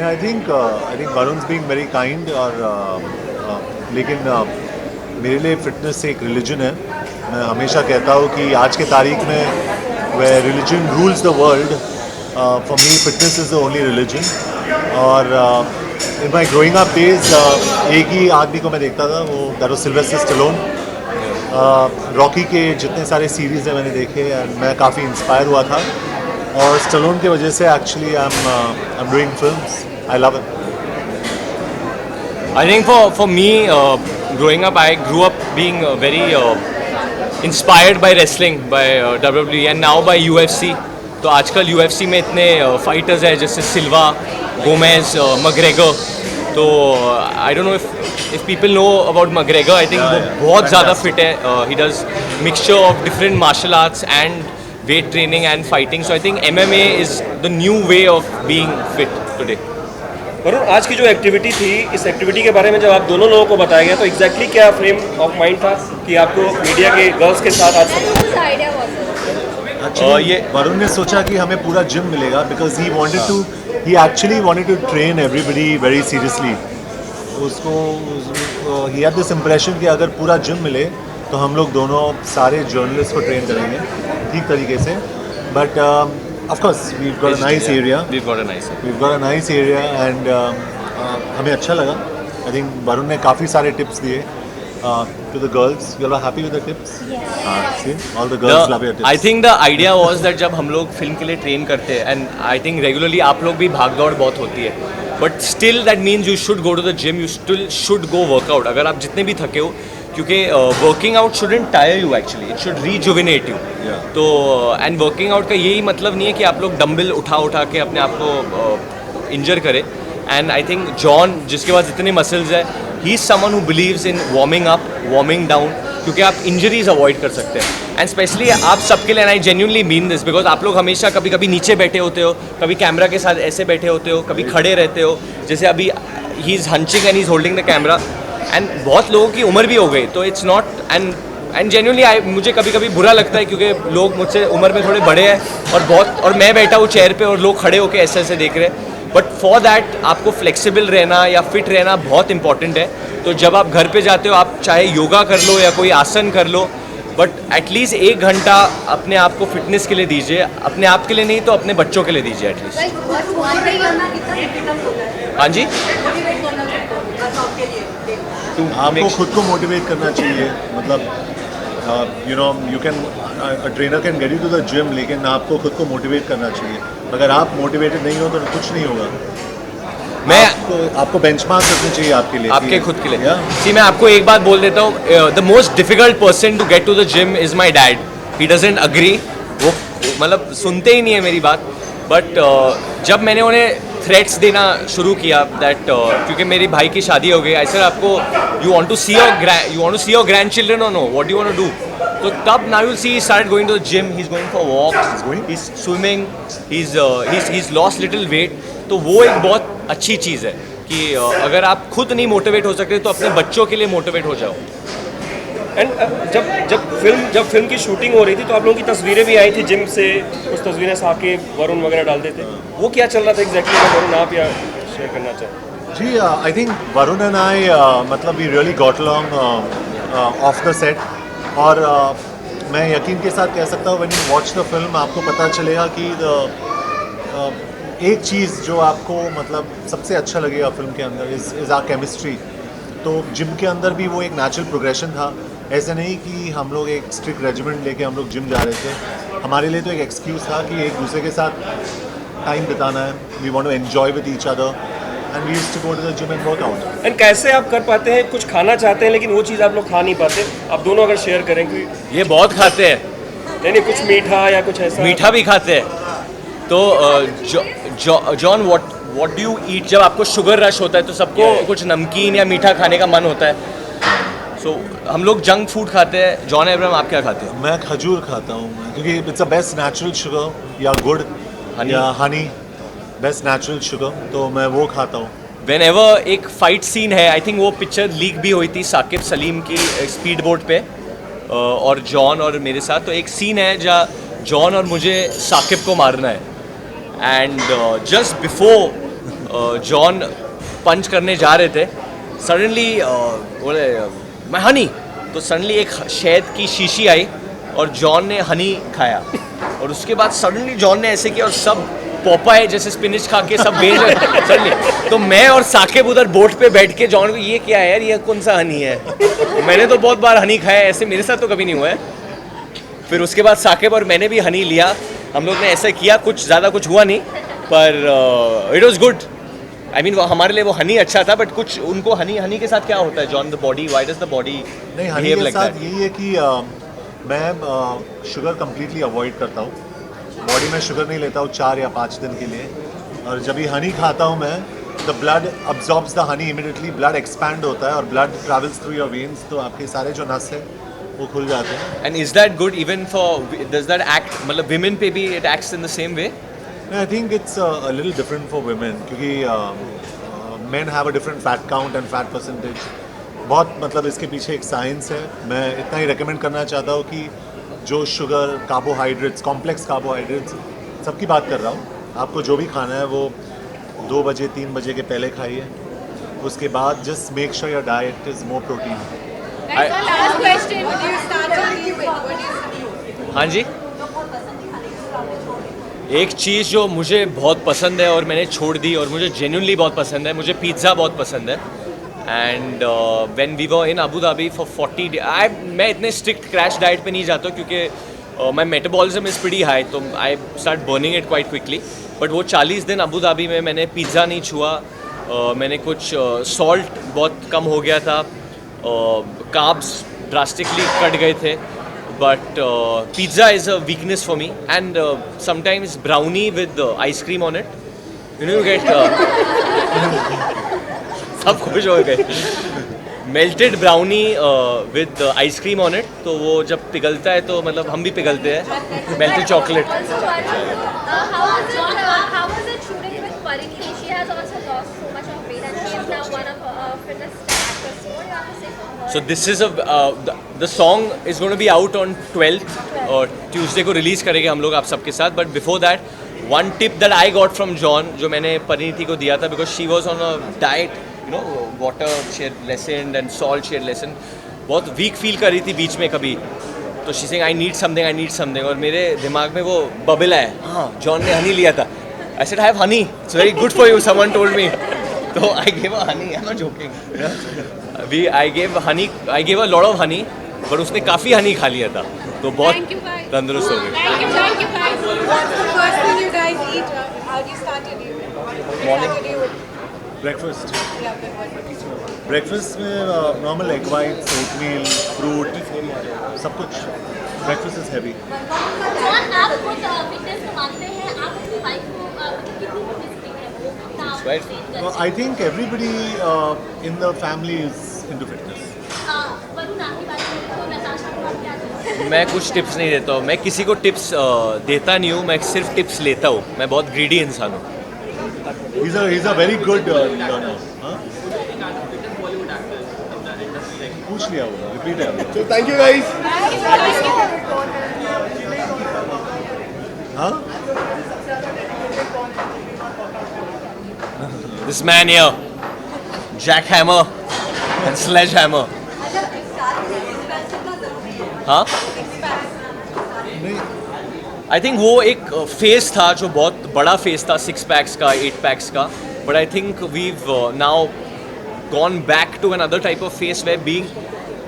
आई think Varun's being very kind और लेकिन मेरे लिए फिटनेस एक रिलीजन है। मैं हमेशा कहता हूँ कि आज के तारीख में where religion rules the world, for me fitness is the only religion। और in my growing up days एक ही आदमी को मैं देखता था, वो that was Sylvester Stallone। Rocky के जितने सारे सीरीज़ हैं मैंने देखे और मैं काफ़ी इंस्पायर हुआ था, और स्टलोन की वजह से actually I am doing films. I love it. I think for me, growing up, I grew up being very inspired by wrestling, by WWE and now by UFC। तो आजकल UFC में इतने फाइटर्स हैं जैसे सिल्वा, गोमेज, मग्रेगर। तो I don't know if people know about McGregor, I think वो बहुत ज़्यादा फिट है। He does mixture of different martial arts and weight training and fighting. So I think MMA is the new way of being fit today. Varun, आज की जो activity थी, इस activity के बारे में जब आप दोनों लोगों को बताया गया तो एग्जैक्टली क्या फ्रेम ऑफ माइंड था कि आपको मीडिया के गर्ल्स के साथ आज ये वरुण ने सोचा कि हमें पूरा जिम मिलेगा because he actually wanted to train everybody very seriously. उसको ही हैड दिस इम्प्रेशन कि अगर पूरा जिम मिले तो हम लोग दोनों सारे जर्नलिस्ट को ट्रेन करेंगे ठीक तरीके से। But of course we've got a nice area, We've got a nice area and हमें अच्छा लगा। I think वरुण ने काफ़ी सारे टिप्स दिए to the girls। You all are happy with the tips? See, all the girls love your tips। I think the idea was that जब हम लोग फिल्म के लिए ट्रेन करते हैं, and I think regularly आप लोग भी भाग दौड़ बहुत होती है, but still that means you should go to the gym, you still should go workout अगर आप जितने भी थके हो, क्योंकि working out shouldn't tire you, actually it should rejuvenate you. तो एंड वर्किंग आउट का यही मतलब नहीं है कि आप लोग डंबल उठा के अपने आप को इंजर करें। एंड आई थिंक जॉन, जिसके पास इतने मसल्स है, he is someone who believes in warming up, warming down, क्योंकि आप इंजरीज अवॉइड कर सकते हैं। एंड स्पेशली आप सबके लिए, I genuinely mean this, because आप लोग हमेशा कभी कभी नीचे बैठे होते हो, कभी कैमरा के साथ ऐसे बैठे होते हो, कभी खड़े रहते हो, जैसे अभी he is hunching and he is holding the camera. And बहुत लोगों की उम्र भी हो गई, तो इट्स नॉट एंड जेन्युइनली मुझे कभी कभी बुरा लगता है क्योंकि लोग मुझसे उम्र में थोड़े बड़े हैं और मैं बैठा हूँ चेयर पे और लोग खड़े होकर ऐसे ऐसे देख रहे हैं। बट फॉर दैट आपको फ्लेक्सिबल रहना या फिट रहना बहुत इंपॉर्टेंट है। तो जब आप घर पे जाते हो, आप चाहे योगा कर लो या कोई आसन कर लो, बट एटलीस्ट 1 घंटा अपने आप को फिटनेस के लिए दीजिए। अपने आप के लिए नहीं तो अपने बच्चों के लिए दीजिए एटलीस्ट। हाँ जी, आपको खुद को मोटिवेट करना चाहिए। मतलब you can a trainer can get you to the gym, लेकिन आपको खुद को मोटिवेट करना चाहिए। अगर आप मोटिवेटेड नहीं हो तो कुछ नहीं होगा। आपको बेंचमार्क रखनी चाहिए आपके लिए, आपके खुद के लिए। मैं आपको एक बात बोल देता हूँ, the most difficult person to get to the gym is my dad. He doesn't agree, वो मतलब सुनते ही नहीं है मेरी बात। बट जब मैंने उन्हें थ्रेट्स देना शुरू किया दैट क्योंकि मेरी भाई की शादी हो गई, ऐसे आपको you want to see your grandchildren और know what you want to do, तो तब now you see start going to the gym, he is going for walks, he is swimming, he is lost little weight. तो वो एक बहुत अच्छी चीज़ है कि अगर आप खुद नहीं मोटिवेट हो सकते तो अपने बच्चों के लिए मोटिवेट हो जाओ। एंड जब फिल्म की शूटिंग हो रही थी तो आप लोगों की तस्वीरें भी आई थी जिम से, कुछ तस्वीरें साकिब, वरुण वगैरह डालते थे, वो क्या चल रहा था एग्जैक्टली? वरुण, आप या शेयर करना चाहें? जी, I think Varun and I मतलब we really got along off the set. और मैं यकीन के साथ कह सकता हूँ when you watch the film आपको पता चलेगा कि एक चीज़ जो आपको मतलब सबसे अच्छा लगेगा फिल्म के अंदर इज़ आर केमिस्ट्री। तो जिम के अंदर भी वो एक नेचुरल प्रोग्रेशन था। ऐसे नहीं कि हम लोग एक स्ट्रिक्ट रेजिमेंट लेके हम लोग जिम जा रहे थे। हमारे लिए तो एक एक्सक्यूज़ था कि एक दूसरे के साथ टाइम बिताना है। We want to enjoy with each other and we used to go to the gym and work out. And कैसे आप कर पाते हैं, कुछ खाना चाहते हैं लेकिन वो चीज़ आप लोग खा नहीं पाते, आप दोनों अगर शेयर करें कि ये बहुत खाते हैं। नहीं, कुछ मीठा या कुछ ऐसा? मीठा भी खाते हैं। तो John, what do you eat? जब आपको शुगर रश होता है तो सबको कुछ नमकीन या मीठा खाने का मन होता है। सो हम लोग जंक फूड खाते हैं। जॉन अब्राहम, आप क्या खाते हैं? मैं खजूर खाता हूँ क्योंकि it's a best natural sugar या गुड़ या हनी, बेस्ट नेचुरल शुगर, तो मैं वो खाता हूँ। व्हेनेवर एक फाइट सीन है, आई थिंक वो पिक्चर लीक भी हुई थी साकिब सलीम की स्पीड बोट पे और जॉन और मेरे साथ। तो एक सीन है जहाँ जॉन और मुझे साकिब को मारना है एंड जस्ट बिफोर जॉन पंच करने जा रहे थे, सडनली बोले मैं हनी, तो सडनली एक शहद की शीशी आई और जॉन ने हनी खाया, और उसके बाद सडनली जॉन ने ऐसे किया और सब पोपाए जैसे स्पिनिच खा के सब बेच सडनली। तो मैं और साकिब उधर बोट पे बैठ के जॉन को, ये क्या है यार, ये कौन सा हनी है, मैंने तो बहुत बार हनी खाया है, ऐसे मेरे साथ तो कभी नहीं हुआ है। फिर उसके बाद साकिब और मैंने भी हनी लिया, हम लोग ने ऐसा किया, कुछ ज़्यादा कुछ हुआ नहीं, पर it was good. I mean हमारे लिए वो हनी अच्छा था, बट कुछ उनको हनी के साथ क्या होता है John, the body, why does the body नहीं, हनी के साथ यही है कि मैं शुगर कम्प्लीटली अवॉइड करता हूँ, बॉडी में शुगर नहीं लेता हूँ 4 या 5 दिन के लिए, और जब भी हनी खाता हूँ मैं, the blood absorbs the honey immediately, blood expand होता है और blood travels through your veins, तो आपके सारे जो नस है वो खुल जाते हैं। And is that good even for, does that act, मतलब विमेन पे भी it acts in the same way? I think it's a little different for women, क्योंकि men have a different fat count and fat percentage, बहुत मतलब इसके पीछे एक science है। मैं इतना ही रिकमेंड करना चाहता हूँ कि जो शुगर, कार्बोहाइड्रेट्स, कॉम्प्लेक्स कार्बोहाइड्रेट्स, सबकी बात कर रहा हूँ, आपको जो भी खाना है वो 2 बजे 3 बजे के पहले खाइए, उसके बाद just make sure your diet is more protein. Last question, would you start early with? What is you? हाँ जी, एक चीज़ जो मुझे बहुत पसंद है और मैंने छोड़ दी और मुझे जेन्युइनली बहुत पसंद है, मुझे पिज़्ज़ा बहुत पसंद है। And when we were in Abu Dhabi for 40 days, मैं इतने स्ट्रिक्ट क्रैश डाइट पे नहीं जाता क्योंकि my metabolism is pretty high, तो I start burning it quite quickly. But वो 40 दिन अबू धाबी में मैंने पिज़्ज़ा नहीं छुआ, मैंने कुछ सॉल्ट बहुत कम हो गया था, कार्ब्स ड्रास्टिकली कट गए थे, but pizza is a weakness for me, and sometimes brownie with ice cream on it, you know, you get सब खुश हो गए, melted brownie with ice cream on it, तो वो जब पिघलता है तो मतलब हम भी पिघलते हैं, melted chocolate। How was it shooting with Pariniti? She has also lost so much of weight and she is now one of fitness actors. So what do you have to say for her? So this is the song is going to be out on 12th, और Tuesday को release करेंगे हम लोग आप सबके साथ। But before that, one tip that I got from John, जो मैंने परिणीति को दिया था, because she was on a diet, you know, water she had lessened and salt she had lessened, बहुत weak feel कर रही थी बीच में कभी, तो she saying I need something, और मेरे दिमाग में वो बबल है, हाँ जॉन ने हनी लिया था, I said I have honey, it's very good for you, someone told me, तो I gave her honey, I'm not joking, I gave a lot of honey, but उसने काफ़ी हनी खा लिया था, तो बहुत तंदुरुस्त हो गई। Thank you guys. What's the first thing you guys eat? How do you start your day? Morning. Breakfast, Yeah, but breakfast में normal egg whites, oatmeal, fruit, सब कुछ। Breakfast is heavy. जॉन, आप खुद फिटनेस को मानते हैं, आप अपनी वाइफ को कितनी फिटनेस है वो अपना आप Right. ट्रेन करते I think everybody in the family is into fitness. हैं? वरुण आपकी बात करें तो नताशा को आप क्या कहते हैं? मैं कुछ टिप्स नहीं देता हूँ, मैं किसी को टिप्स देता नहीं हूँ, मैं सिर्फ टिप्स लेता हूँ, मैं बहुत ग्रीडी इंसान हूँ। He's a very good learner. हाँ? पूछ लिया होगा, रिपीट है। So thank you guys. हाँ? This man here, jackhammer and sledgehammer. हाँ? नहीं, आई थिंक वो एक फेस था जो बहुत बड़ा फेस था, 6 पैक्स का, 8 पैक्स का, but I think we've now gone back to another type of phase way being,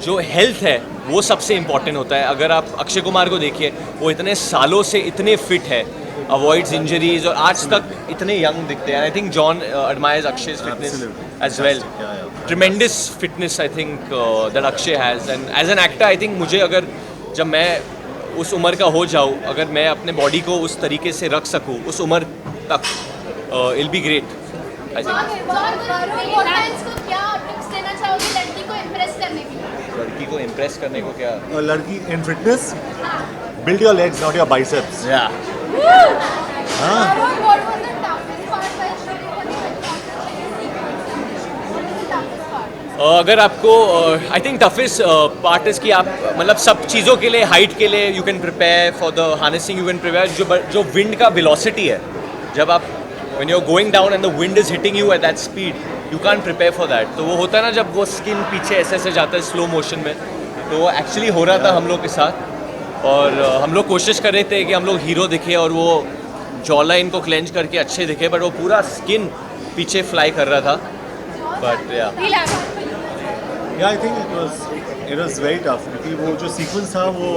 जो हेल्थ है वो सबसे इम्पॉर्टेंट होता है। अगर आप अक्षय कुमार को देखिए, वो इतने सालों से इतने फिट है, अवॉइड्स इंजरीज, और आज तक इतने यंग दिखते हैं। I think John admires Akshay's fitness Absolutely. as well. Yeah. Tremendous fitness I think that Akshay has, and as an actor I think मुझे अगर जब मैं उस उम्र का हो जाऊँ, अगर मैं अपने बॉडी को उस तरीके से रख सकूँ उस उम्र तक, it'll be great I think. Importance को क्या टिप्स देना चाहोगे लड़की को इम्प्रेस करने के लिए? लड़की को इम्प्रेस करने को क्या? लड़की इन fitness, build your legs, not your biceps. Yeah. हाँ? What was the toughest part while shooting for the sequence? What is the toughest part? अगर आपको I think toughest part is कि आप मतलब सब चीज़ों के लिए, हाइट के लिए you can prepare for the harnessing, you can prepare जो विंड का वेलोसिटी है, जब आप when you're going down and the wind is hitting you at that speed, you can't prepare for that. तो वो होता है ना जब वो स्किन पीछे ऐसे जाता है स्लो मोशन में, तो वो एक्चुअली हो रहा था हम लोग के साथ। और हम लोग कोशिश कर रहे थे कि हम लोग हीरो दिखे और वो जॉ लाइन को क्लेंच करके अच्छे दिखे, बट वो पूरा स्किन पीछे फ्लाई कर रहा था। But Yeah, I think it was very tough क्योंकि वो जो सीक्वेंस था वो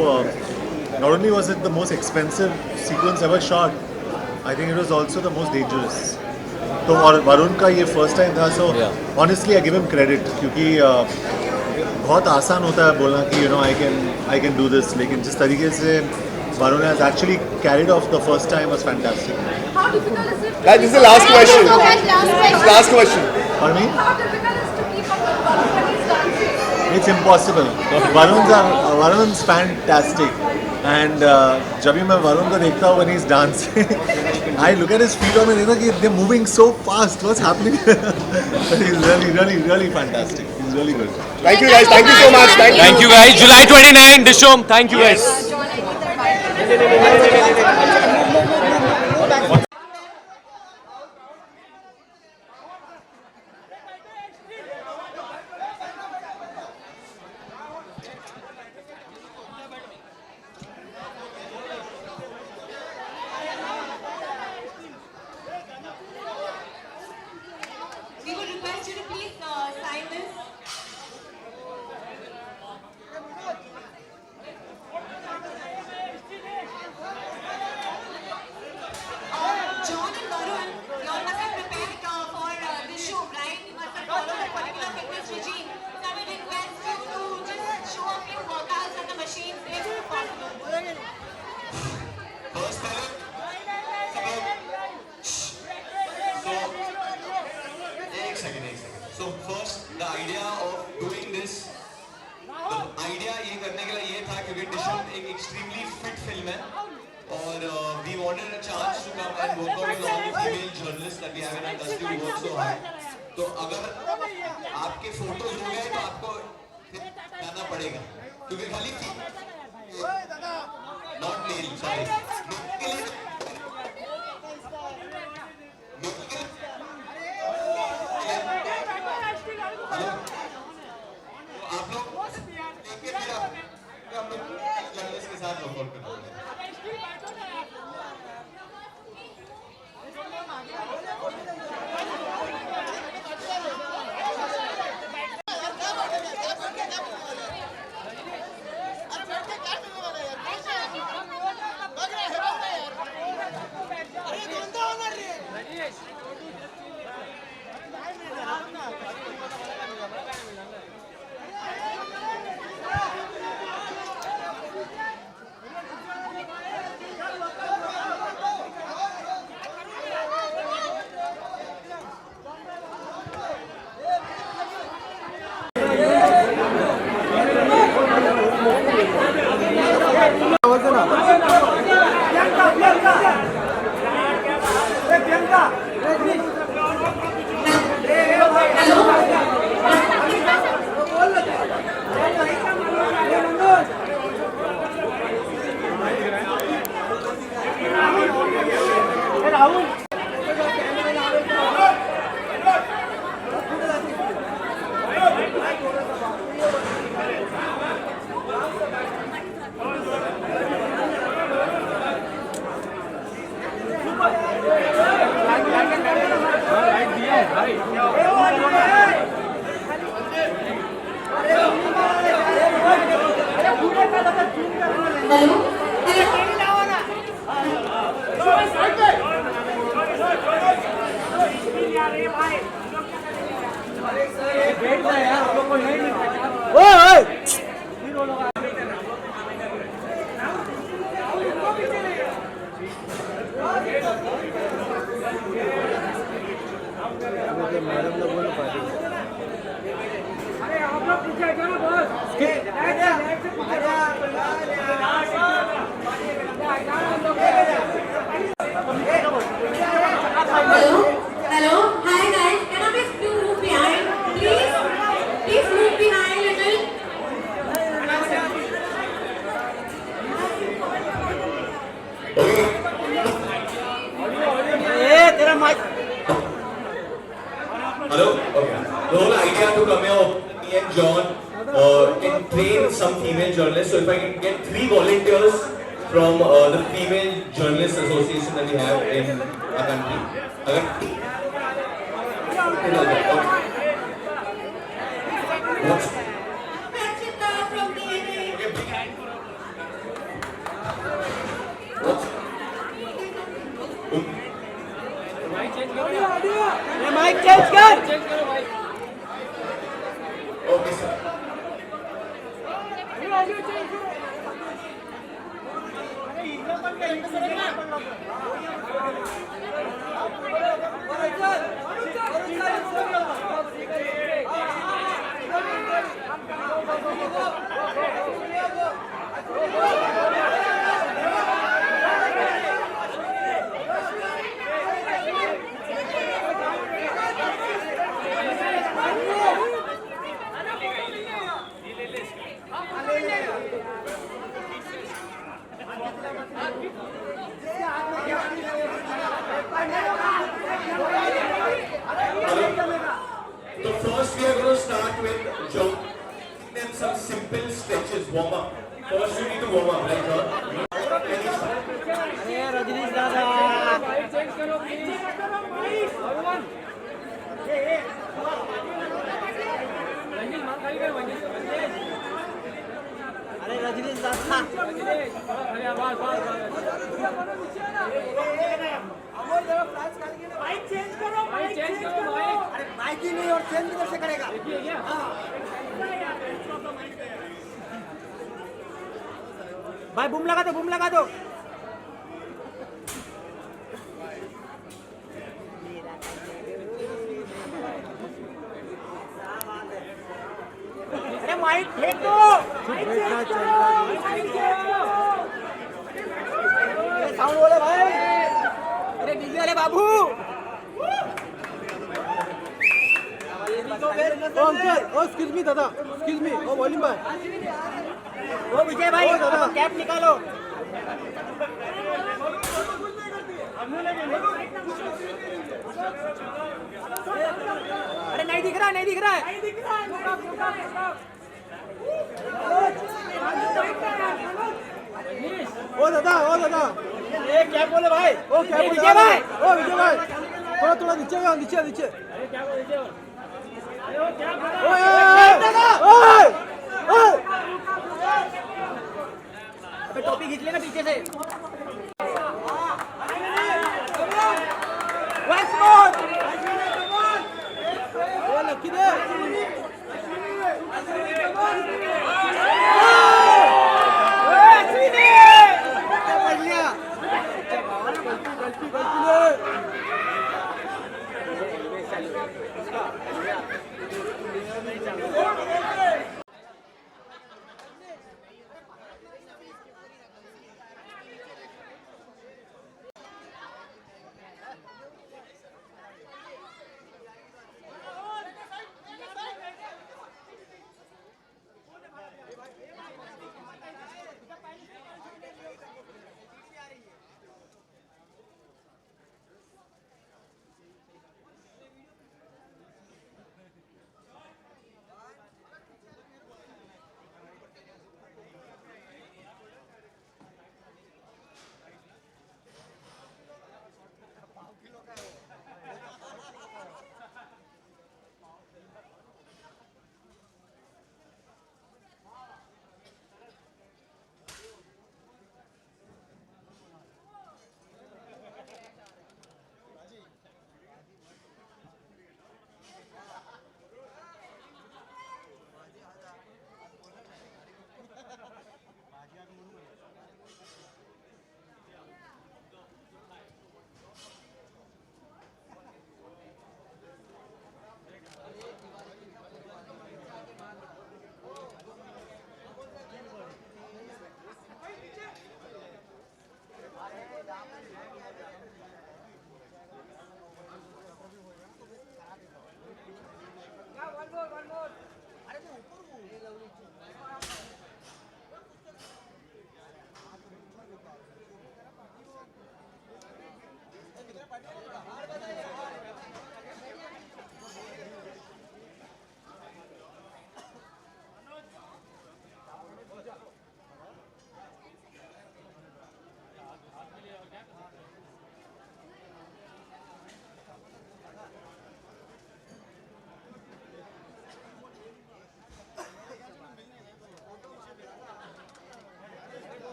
not only was it the most expensive sequence ever shot, I think it was also the most dangerous. तो और वरुण का ये फर्स्ट टाइम था, so honestly I give him credit क्योंकि बहुत आसान होता है बोलना कि you know I can do this, लेकिन जिस तरीके से Varun has actually carried off the first time was fantastic. How difficult is it? Guys, this is the last question. Last question. For me, How difficult is to keep up with Varun when he's dancing? it's impossible. Varun's fantastic. And जब भी मैं वरुण को देखता हूँ when he's dancing, I look at his feet और मैं देखता कि they're moving so fast. What's happening? But he's really fantastic. He's really good. Thank you guys. Thank you so much. Thank you guys. July 29, Dishom. Thank you guys. We would request you to please sign this. John and Varun, you all must have prepared for this show, right? You must have followed a particular fitness regime. So I would request you to just show a few workouts on the machines if possible. एक second so first the idea of doing this idea ये करने के लिए ये था क्योंकि डिशम एक extremely fit film है और we wanted a chance to come and work out with all the female journalist that we have in our industry who work so hard तो अगर आपके फोटोज हो गए तो आपको करना पड़ेगा क्योंकि खाली नॉट मेल सॉरी आप लोग लेके फिर हम लोग जर्नलिस्ट के साथ वर्कआउट करते हैं Hello. Hi guys. Can I please move behind? Please move behind little. तेरा mic Hello? Okay. The whole idea to come here, me and John can train some female journalists. So if I can get 3 volunteers from the Female Journalists Association that we have in our country. Okay. What's Rachita from DNA. Okay, sir. So first we are going to start with John and some simple stretches, warm up. First you need to warm up, right John? भाई boom लगा दो, boom लगा दो। अरे mic फेंक दो। Sound वाले भाई, अरे डीजे वाले बाबू। एक्सक्यूज मी दादा, एक्सक्यूज मी, ओ वॉल्यूम भाई, ओ विजय भाई, अब कैप निकालो। अरे नहीं दिख रहा, नहीं दिख रहा है। ओ दादा, ओ दादा, ये कैप बोले भाई, ओ कैप बोले विजय भाई, ओ विजय भाई, थोड़ा थोड़ा नीचे आओ, नीचे नीचे। अरे क्या बोले नीचे? अबे टोपी खींच लेना पीछे से। Once more. ओ लकी दे।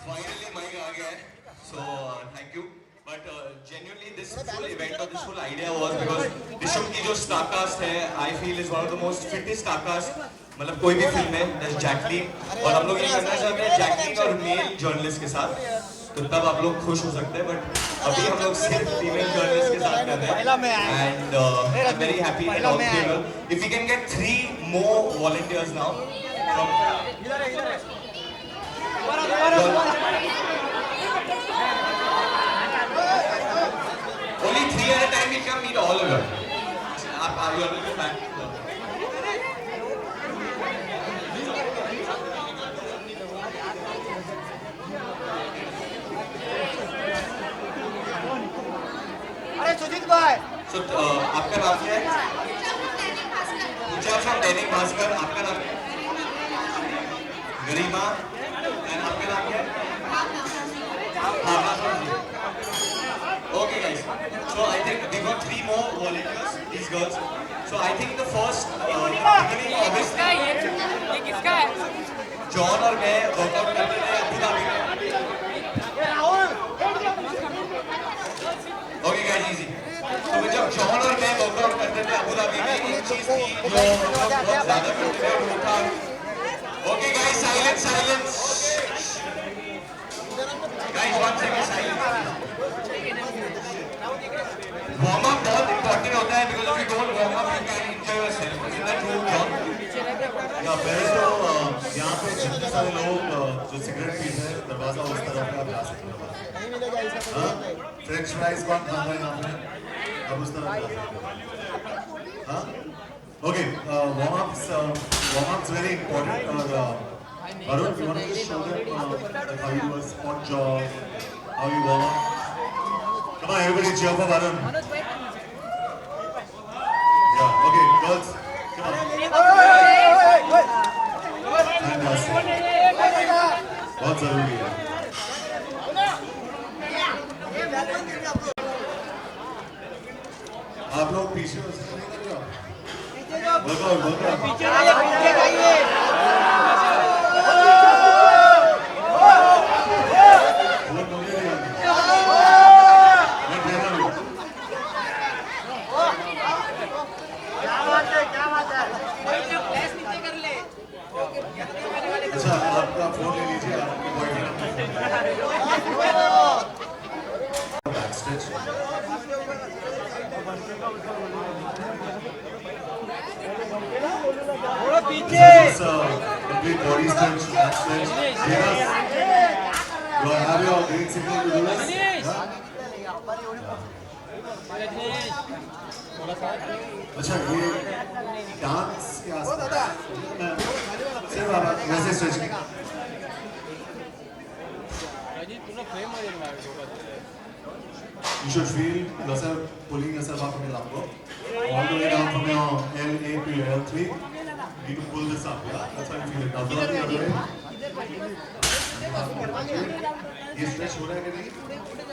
finally mic आ गया है. So thank you. But genuinely this full event or this full idea was because Dishyam की जो starcast है, I feel is one of the most fittest starcast. मतलब कोई भी फिल्म है, there's Jacqueline और हम लोग ये करना चाहते हैं Jacqueline और मेल जर्नलिस्ट के साथ. तो तब आप लोग खुश हो सकते हैं. बट अभी हम लोग सिर्फ फीमेल जर्नलिस्ट के साथ कर रहे हैं. And I'm very happy and all clear. If we can get 3 more volunteers now. Only 3 at a time. We can meet all of them. You are looking back. अरे सुजीत भाई So आपका नाम क्या है? पूजा from दैनिक भास्कर. आपका नाम गरिमा. And आपका नाम क्या है? भावना from ji. Okay guys. So I think we got 3 more volunteers. These girls. So I think the first beginning obviously. ये किसका है? जॉन और मैं वर्कआउट करते थे अबू धाबी में. Okay guys, easy. तो जब जॉन और मैं वर्कआउट करते थे अबू धाबी में एक चीज थी जो हम लोग बहुत ज्यादा करते थे वो था. Okay guys, silence. Guys, 1 second silence. Warm up बहुत important होता है because if you don't warm up you can enjoy yourself. Isn't that true, John? या पहले तो यहाँ पे जितने सारे लोग जो सिगरेट पीते हैं दरवाजा उस तरफ पे आप जा सकते हो. फ्रेंच फ्राइज कौन खाता है यहाँ पे? अब उस तरफ जा सकते हो. Okay, warm ups very important. और Arun, you want to just show them how you do a spot jog, how you warm up? Come on, everybody cheer for Arun. Yeah, okay, girls, come on. बहुत जरूरी है. आप लोग पीछे हो सकते हैं. वर्कआउट अच्छा, आपका फोन ले लीजिए. आपके बॉयफ्रेंड बैकस्टेज. थोड़ा पीछे complete body stretch, back stretch. Yes. You have your green signal to do this. अच्छा, ये डांस के आसपास सिर्फ आप वैसे stretch. You should feel yourself pulling yourself up from your lumbar all the way down from your L8 to your L3. You need to pull this up, yeah? That's how you feel it. Now turn the other way. ये stretch हो रहा है कि नहीं?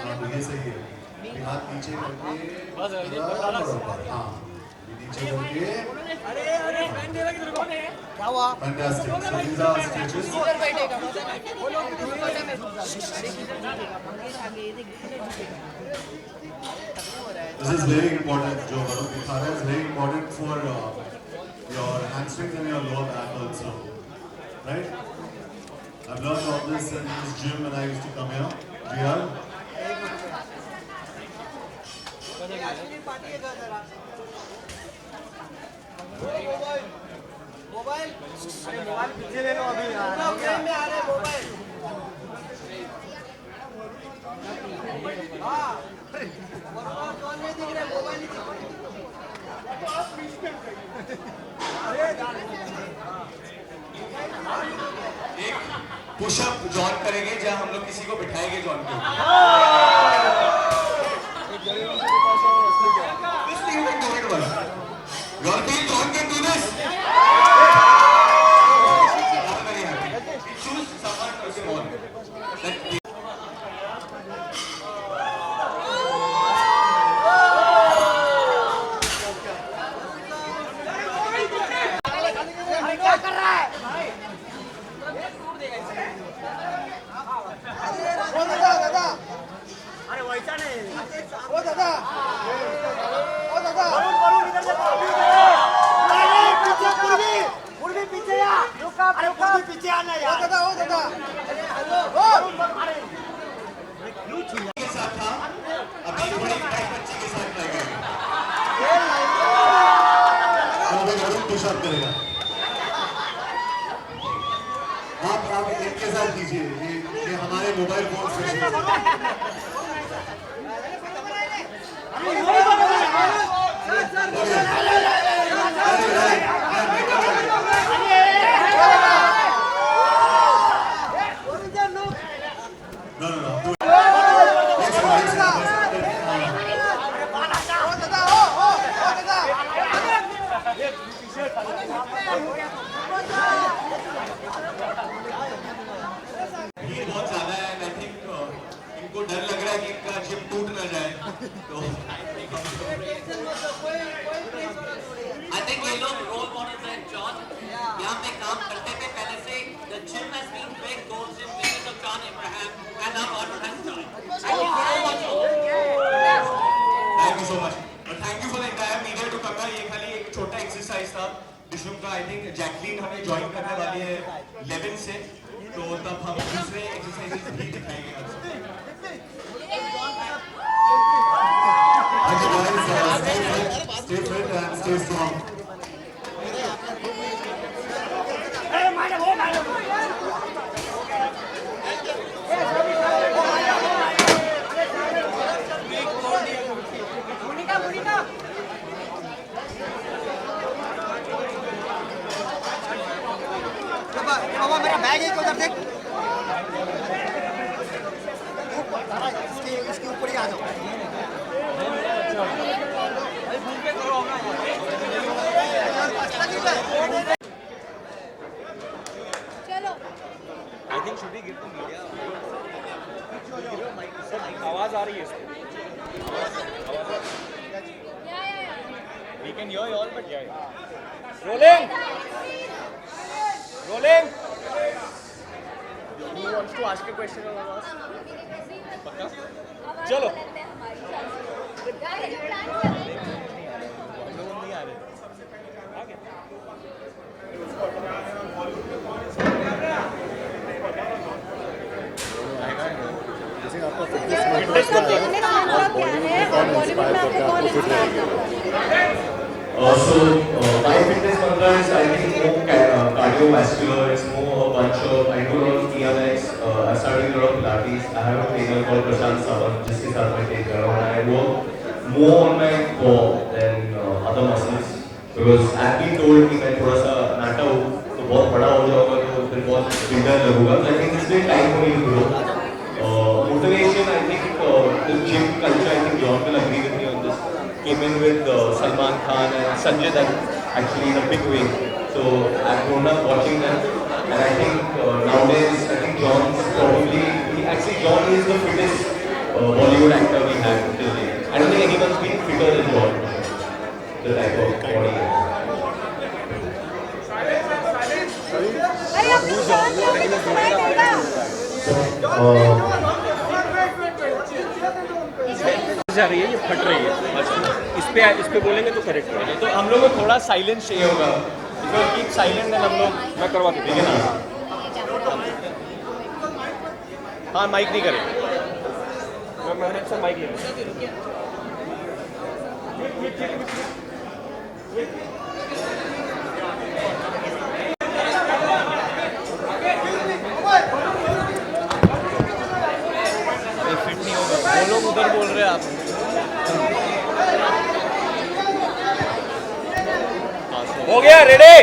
हाँ, तो ये सही है. ये हाथ नीचे करके हाँ, ये नीचे करके. क्या हुआ? Fantastic. So these are stretches. This is very important. जो Varun दिखा रहा है is very important for your hamstrings and your lower back also, right? I've learned all this in this gym when I used to come here. Real. Mobile अरे mobile पीछे ले लो अभी यार. Frame में आ रहे मोबाइल. हाँ कौन नहीं दिख रहे मोबाइल एक पुशअप जॉन करेंगे जहाँ हम लोग किसी को बिठाएंगे जॉन को. Your team John can do this. I'm very happy. Choose someone to say on. क्या कर रहा है? ओ दादा पीछे पूर्वी पीछे या अरे पूर्वी पीछे आना यार ओ दादा के साथ था, अभी बड़ी बच्ची के साथ लगेगा। तो अभी वरुण पुशअप करेगा। आप इनके साथ कीजिए, ये हमारे मोबाइल फोन से बहुत ज्यादा है। आई थिंक इनको डर लग रहा है कि इनका जिम टूट ना जाए, तो I think ये लोग role models हैं जॉन यहाँ पे काम करते थे पहले से. The gym has been big, gold gym because of John Abraham and now Arun has joined. Thank you so much. Thank you so much और thank you for the entire media to come. ये खाली एक छोटा exercise था डिशुम का। I think Jacqueline हमें join करने वाली है 11 से, तो तब हम दूसरे एक्सरसाइजेस भी दिखाएंगे आपसे। Stay fit and stay strong. बाबा मेरा बैग है उधर देख इसके ऊपर ही आ जाओ चलो I think should be give to media आवाज आ रही है इसमें. या we can hear all but rolling rolling. who wants to ask a question or ask? चलो. जैसे आपका fitness So, my fitness mantra is, I think, more cardiovascular. It's more a bunch of, I do a lot of TMX. I started a lot of Pilates. I have a trainer called Prashant Sawant, जिसके साथ मैं train कर रहा हूँ. I work more on my core than other muscles because I've been told कि मैं थोड़ा सा नाटा हूँ तो बहुत बड़ा हो जाऊँगा तो फिर बहुत बिगड़ने लगूँगा. So I think it's been time for me to grow. Motivation, I think the gym culture. I think John will agree with me on this. Came in with Salman Khan and Sanjay Dutt actually in a big way. So I've grown up watching them, and I think nowadays I think John's probably John is the fittest Bollywood actor we have till date. I don't think anyone's been fitter than John. The type of body he has. जा रही है, ये फट रही है. इस पे बोलेंगे तो करेक्ट होगा. तो हम लोग को थोड़ा साइलेंस चाहिए होगा. कीप साइलेंट एंड हम लोग मैं करवा देता हूँ. हाँ माइक नहीं करें. मैंने अच्छा माइक ले लिया. फिट नहीं होगा. वो लोग उधर बोल रहे हैं आप. हो गया रेडी.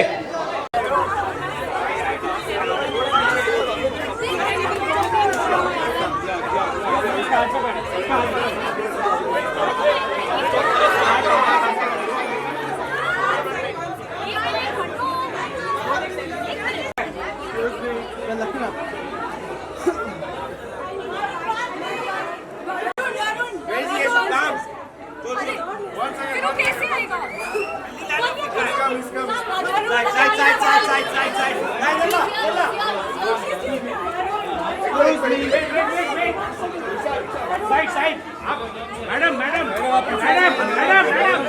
कैसे आएगा? Side madam madam madam madam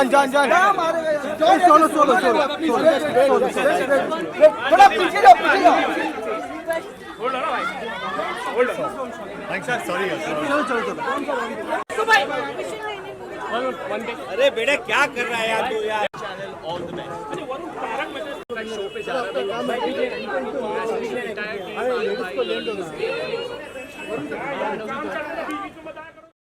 जान सोलो सोलो सोलो थोड़ा पीछे जाओ थैंक्स सर सॉरी अरे बेटे क्या कर रहा है यार तू यार ऑल द बेस्ट शो पे जा रहा है